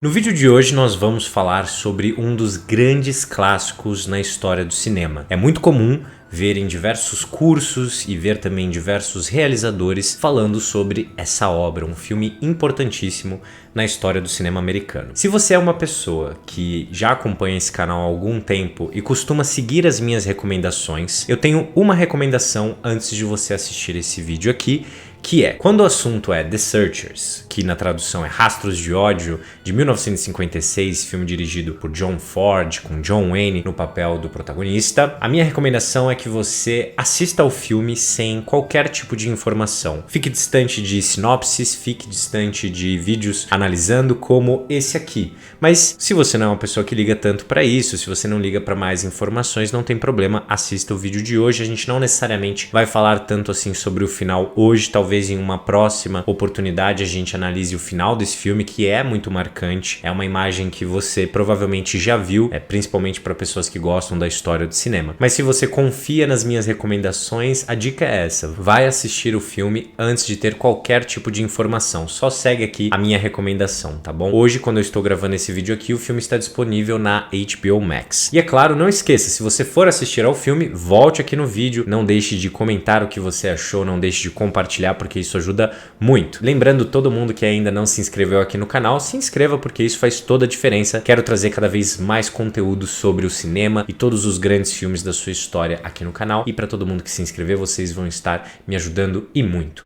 No vídeo de hoje nós vamos falar sobre um dos grandes clássicos na história do cinema. É muito comum ver em diversos cursos e ver também diversos realizadores falando sobre essa obra, um filme importantíssimo na história do cinema americano. Se você é uma pessoa que já acompanha esse canal há algum tempo e costuma seguir as minhas recomendações, eu tenho uma recomendação antes de você assistir esse vídeo aqui, que é, quando o assunto é The Searchers, que na tradução é Rastros de Ódio, de 1956, filme dirigido por John Ford, com John Wayne no papel do protagonista, a minha recomendação é que você assista ao filme sem qualquer tipo de informação. Fique distante de sinopses, fique distante de vídeos analisando como esse aqui. Mas se você não é uma pessoa que liga tanto para isso, se você não liga para mais informações, não tem problema, assista o vídeo de hoje. A gente não necessariamente vai falar tanto assim sobre o final hoje, talvez em uma próxima oportunidade a gente analise o final desse filme, que é muito marcante. É uma imagem que você provavelmente já viu, principalmente para pessoas que gostam da história do cinema. Mas se você confia nas minhas recomendações, a dica é essa: vai assistir o filme antes de ter qualquer tipo de informação. Só segue aqui a minha recomendação, tá bom? Hoje, quando eu estou gravando esse vídeo aqui, o filme está disponível na HBO Max. E é claro, não esqueça, se você for assistir ao filme, volte aqui no vídeo, não deixe de comentar o que você achou, não deixe de compartilhar, porque isso ajuda muito. Lembrando todo mundo que ainda não se inscreveu aqui no canal, se inscreva porque isso faz toda a diferença. Quero trazer cada vez mais conteúdo sobre o cinema e todos os grandes filmes da sua história aqui no canal. E para todo mundo que se inscrever, vocês vão estar me ajudando e muito.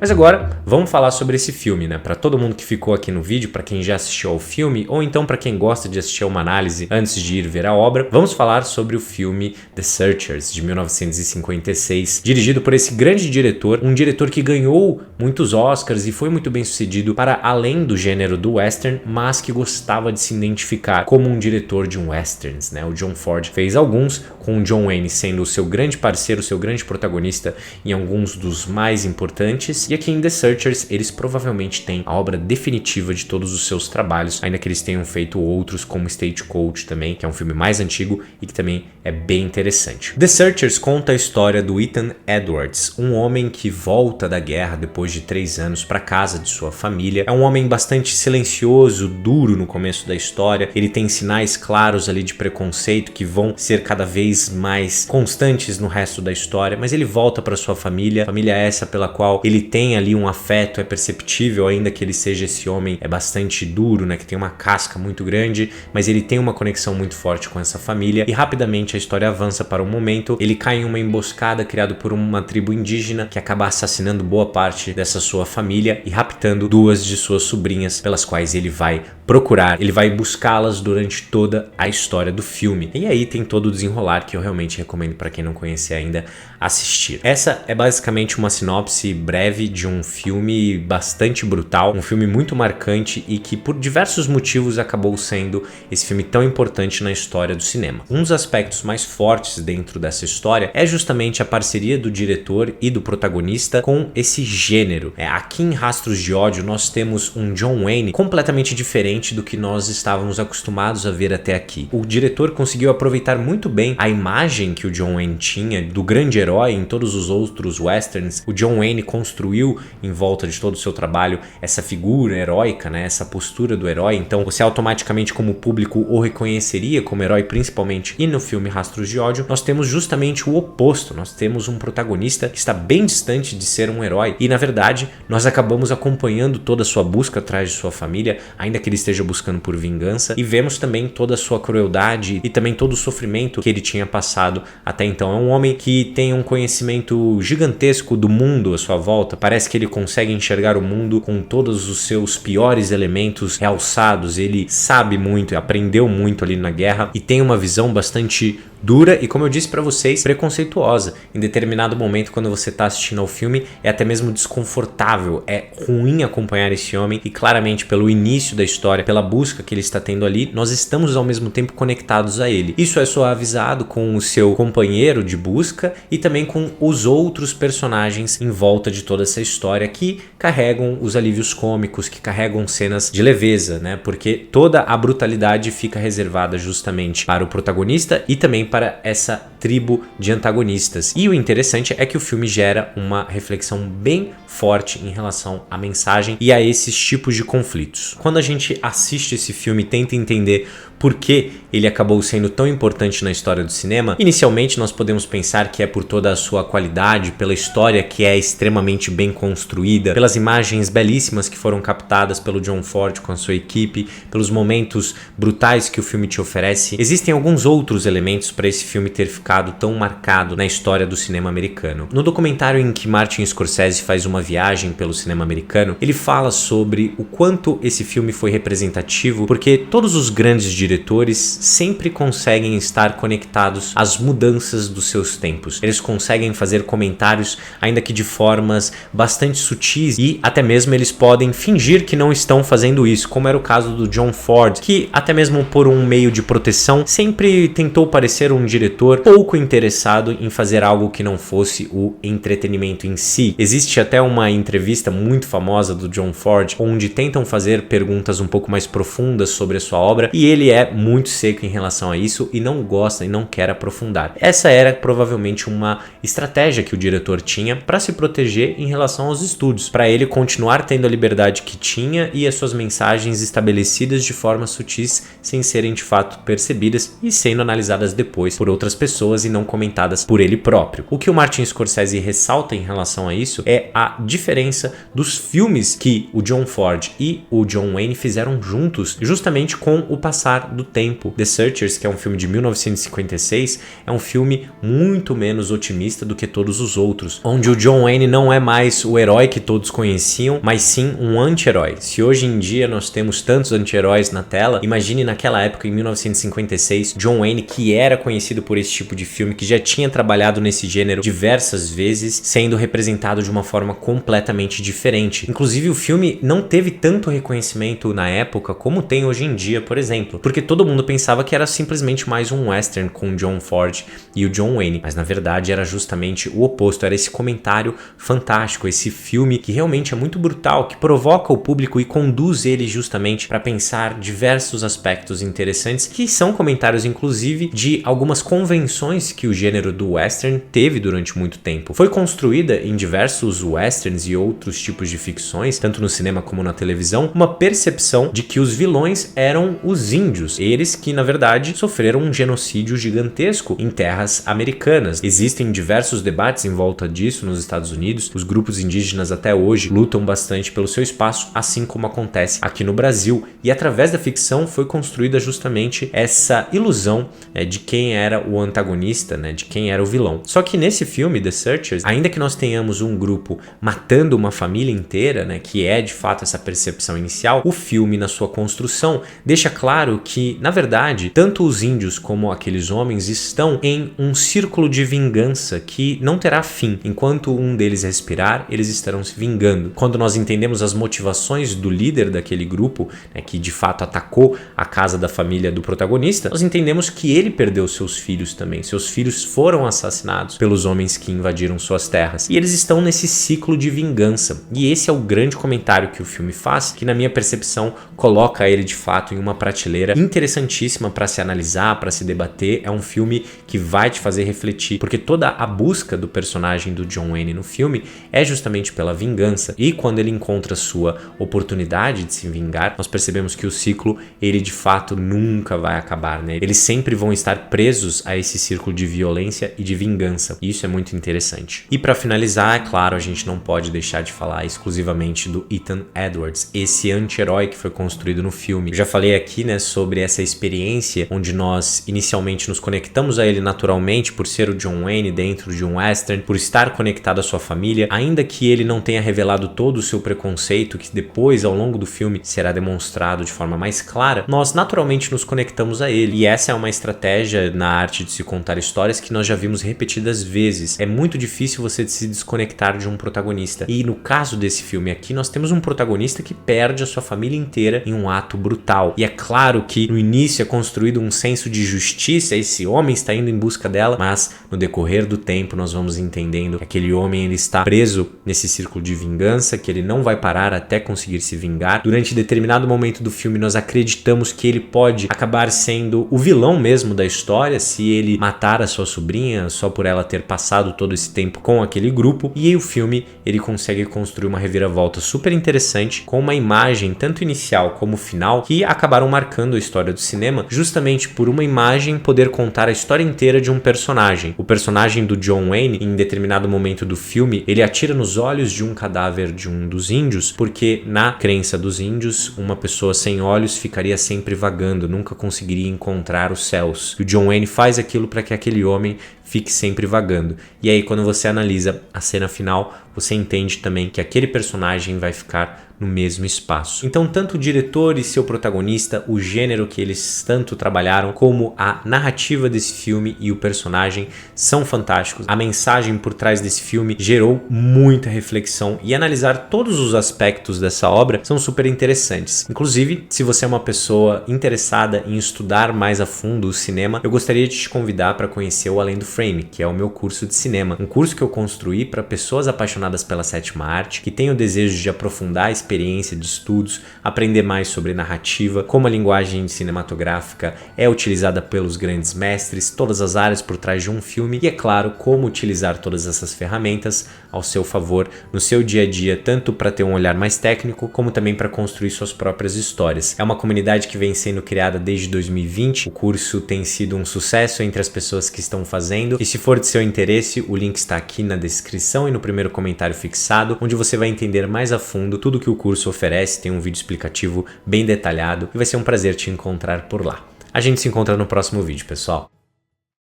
Mas agora, vamos falar sobre esse filme, né? Para todo mundo que ficou aqui no vídeo, para quem já assistiu ao filme, ou então para quem gosta de assistir a uma análise antes de ir ver a obra, vamos falar sobre o filme The Searchers, de 1956, dirigido por esse grande diretor, um diretor que ganhou muitos Oscars e foi muito bem sucedido para além do gênero do western, mas que gostava de se identificar como um diretor de westerns, né? O John Ford fez alguns, com o John Wayne sendo o seu grande parceiro, o seu grande protagonista em alguns dos mais importantes. E aqui em The Searchers, eles provavelmente têm a obra definitiva de todos os seus trabalhos, ainda que eles tenham feito outros como Stagecoach também, que é um filme mais antigo e que também é bem interessante. The Searchers conta a história do Ethan Edwards, um homem que volta da guerra depois de 3 anos para casa de sua família. É um homem bastante silencioso, duro no começo da história, ele tem sinais claros ali de preconceito que vão ser cada vez mais constantes no resto da história, mas ele volta para sua família essa pela qual ele tem ali um afeto, é perceptível, ainda que ele seja esse homem bastante duro, né, que tem uma casca muito grande, mas ele tem uma conexão muito forte com essa família. E rapidamente a história avança para um momento, ele cai em uma emboscada criada por uma tribo indígena que acaba assassinando boa parte dessa sua família e raptando 2 de suas sobrinhas, pelas quais ele vai procurar, ele vai buscá-las durante toda a história do filme. E aí tem todo o desenrolar que eu realmente recomendo para quem não conhece ainda assistir. Essa é basicamente uma sinopse breve de um filme bastante brutal, um filme muito marcante e que por diversos motivos acabou sendo esse filme tão importante na história do cinema. Um dos aspectos mais fortes dentro dessa história é justamente a parceria do diretor e do protagonista com esse gênero. Aqui em Rastros de Ódio nós temos um John Wayne completamente diferente do que nós estávamos acostumados a ver até aqui. O diretor conseguiu aproveitar muito bem a imagem que o John Wayne tinha do grande herói em todos os outros westerns. O John Wayne construiu em volta de todo o seu trabalho essa figura heróica, né? Essa postura do herói. Então você automaticamente como público o reconheceria como herói principalmente. E no filme Rastros de Ódio nós temos justamente o oposto. Nós temos um protagonista que está bem distante de ser um herói e na verdade nós acabamos acompanhando toda a sua busca atrás de sua família, ainda que ele esteja buscando por vingança, e vemos também toda a sua crueldade e também todo o sofrimento que ele tinha passado até então. É um homem que tem um conhecimento gigantesco do mundo à sua volta, parece que ele consegue enxergar o mundo com todos os seus piores elementos realçados, ele sabe muito, aprendeu muito ali na guerra e tem uma visão bastante dura e, como eu disse pra vocês, preconceituosa. Em determinado momento, quando você tá assistindo ao filme, é até mesmo desconfortável, é ruim acompanhar esse homem e claramente pelo início da história, pela busca que ele está tendo ali, nós estamos ao mesmo tempo conectados a ele. Isso é suavizado com o seu companheiro de busca e também com os outros personagens em volta de toda essa história que carregam os alívios cômicos, que carregam cenas de leveza, né? Porque toda a brutalidade fica reservada justamente para o protagonista e também para essa tribo de antagonistas. E o interessante é que o filme gera uma reflexão bem forte em relação à mensagem e a esses tipos de conflitos. Quando a gente assiste esse filme e tenta entender por que ele acabou sendo tão importante na história do cinema, inicialmente nós podemos pensar que é por toda a sua qualidade, pela história que é extremamente bem construída, pelas imagens belíssimas que foram captadas pelo John Ford com a sua equipe, pelos momentos brutais que o filme te oferece. Existem alguns outros elementos para esse filme ter ficado tão marcado na história do cinema americano. No documentário em que Martin Scorsese faz uma viagem pelo cinema americano, ele fala sobre o quanto esse filme foi representativo, porque todos os grandes diretores sempre conseguem estar conectados às mudanças dos seus tempos. Eles conseguem fazer comentários, ainda que de formas bastante sutis, e até mesmo eles podem fingir que não estão fazendo isso, como era o caso do John Ford, que até mesmo por um meio de proteção sempre tentou parecer um diretor pouco interessado em fazer algo que não fosse o entretenimento em si. Existe até uma entrevista muito famosa do John Ford, onde tentam fazer perguntas um pouco mais profundas sobre a sua obra, e ele é muito seco em relação a isso e não gosta e não quer aprofundar. Essa era provavelmente uma estratégia que o diretor tinha para se proteger em relação aos estúdios, para ele continuar tendo a liberdade que tinha e as suas mensagens estabelecidas de forma sutis, sem serem de fato percebidas e sendo analisadas depois por outras pessoas e não comentadas por ele próprio. O que o Martin Scorsese ressalta em relação a isso é a diferença dos filmes que o John Ford e o John Wayne fizeram juntos, justamente com o passar do tempo. The Searchers, que é um filme de 1956, é um filme muito menos otimista do que todos os outros, onde o John Wayne não é mais o herói que todos conheciam, mas sim um anti-herói. Se hoje em dia nós temos tantos anti-heróis na tela, imagine naquela época, em 1956, John Wayne, que era conhecido por esse tipo de filme, que já tinha trabalhado nesse gênero diversas vezes, sendo representado de uma forma completamente diferente. Inclusive, o filme não teve tanto reconhecimento na época como tem hoje em dia, por exemplo, porque todo mundo pensava que era simplesmente mais um western com o John Ford e o John Wayne, mas na verdade era justamente o oposto, era esse comentário fantástico, esse filme que realmente é muito brutal, que provoca o público e conduz ele justamente para pensar diversos aspectos interessantes, que são comentários inclusive de algumas convenções que o gênero do western teve durante muito tempo. Foi construída em diversos westerns e outros tipos de ficções, tanto no cinema como na televisão, uma percepção de que os vilões eram os índios, eles que na verdade sofreram um genocídio gigantesco em terras americanas. Existem diversos debates em volta disso nos Estados Unidos, os grupos indígenas até hoje lutam bastante pelo seu espaço, assim como acontece aqui no Brasil, e através da ficção foi construída justamente essa ilusão de quem era o antagonista, de quem era o vilão. Só que nesse filme, The Searchers, ainda que nós tenhamos um grupo matando uma família inteira, que é de fato essa percepção inicial, o filme na sua construção deixa claro que, na verdade, tanto os índios como aqueles homens estão em um círculo de vingança que não terá fim. Enquanto um deles respirar, eles estarão se vingando. Quando nós entendemos as motivações do líder daquele grupo, que de fato atacou a casa da família do protagonista, nós entendemos que ele perdeu seus filhos também. Seus filhos foram assassinados pelos homens que invadiram suas terras. E eles estão nesse ciclo de vingança. E esse é o grande comentário que o filme faz, que na minha percepção coloca ele de fato em uma prateleira interessantíssima para se analisar, para se debater. É um filme que vai te fazer refletir, porque toda a busca do personagem do John Wayne no filme é justamente pela vingança. E quando ele encontra sua oportunidade de se vingar, nós percebemos que o ciclo, ele de fato nunca vai acabar, Eles sempre vão estar presos a esse círculo de violência e de vingança. E isso é muito interessante. E para finalizar, é claro, a gente não pode deixar de falar exclusivamente do Ethan Edwards, esse anti-herói que foi construído no filme. Eu já falei aqui, sobre essa experiência onde nós inicialmente nos conectamos a ele naturalmente por ser o John Wayne dentro de um western, por estar conectado à sua família, ainda que ele não tenha revelado todo o seu preconceito, que depois ao longo do filme será demonstrado de forma mais clara, nós naturalmente nos conectamos a ele. E essa é uma estratégia na arte de se contar histórias que nós já vimos repetidas vezes. É muito difícil você se desconectar de um protagonista. E no caso desse filme aqui, nós temos um protagonista que perde a sua família inteira em um ato brutal. E é claro que no início é construído um senso de justiça, esse homem está indo em busca dela, mas no decorrer do tempo nós vamos entendendo que aquele homem ele está preso nesse círculo de vingança, que ele não vai parar até conseguir se vingar. Durante determinado momento do filme nós acreditamos que ele pode acabar sendo o vilão mesmo da história, história, se ele matar a sua sobrinha só por ela ter passado todo esse tempo com aquele grupo. E aí o filme ele consegue construir uma reviravolta super interessante com uma imagem tanto inicial como final que acabaram marcando a história do cinema, justamente por uma imagem poder contar a história inteira de um personagem. O personagem do John Wayne, em determinado momento do filme, ele atira nos olhos de um cadáver de um dos índios, porque na crença dos índios, uma pessoa sem olhos ficaria sempre vagando, nunca conseguiria encontrar os céus. E o John Wayne faz aquilo para que aquele homem fique sempre vagando. E aí, quando você analisa a cena final, você entende também que aquele personagem vai ficar no mesmo espaço. Então, tanto o diretor e seu protagonista, o gênero que eles tanto trabalharam, como a narrativa desse filme e o personagem são fantásticos. A mensagem por trás desse filme gerou muita reflexão e analisar todos os aspectos dessa obra são super interessantes. Inclusive, se você é uma pessoa interessada em estudar mais a fundo o cinema, eu gostaria de te convidar para conhecer o Além do Frame, que é o meu curso de cinema. Um curso que eu construí para pessoas apaixonadas pela sétima arte, que têm o desejo de aprofundar a experiência de estudos, aprender mais sobre narrativa, como a linguagem cinematográfica é utilizada pelos grandes mestres, todas as áreas por trás de um filme e, é claro, como utilizar todas essas ferramentas ao seu favor no seu dia a dia, tanto para ter um olhar mais técnico, como também para construir suas próprias histórias. É uma comunidade que vem sendo criada desde 2020, o curso tem sido um sucesso entre as pessoas que estão fazendo, e se for de seu interesse, o link está aqui na descrição e no primeiro comentário fixado, onde você vai entender mais a fundo tudo que o curso oferece. Tem um vídeo explicativo bem detalhado e vai ser um prazer te encontrar por lá. A gente se encontra no próximo vídeo, pessoal.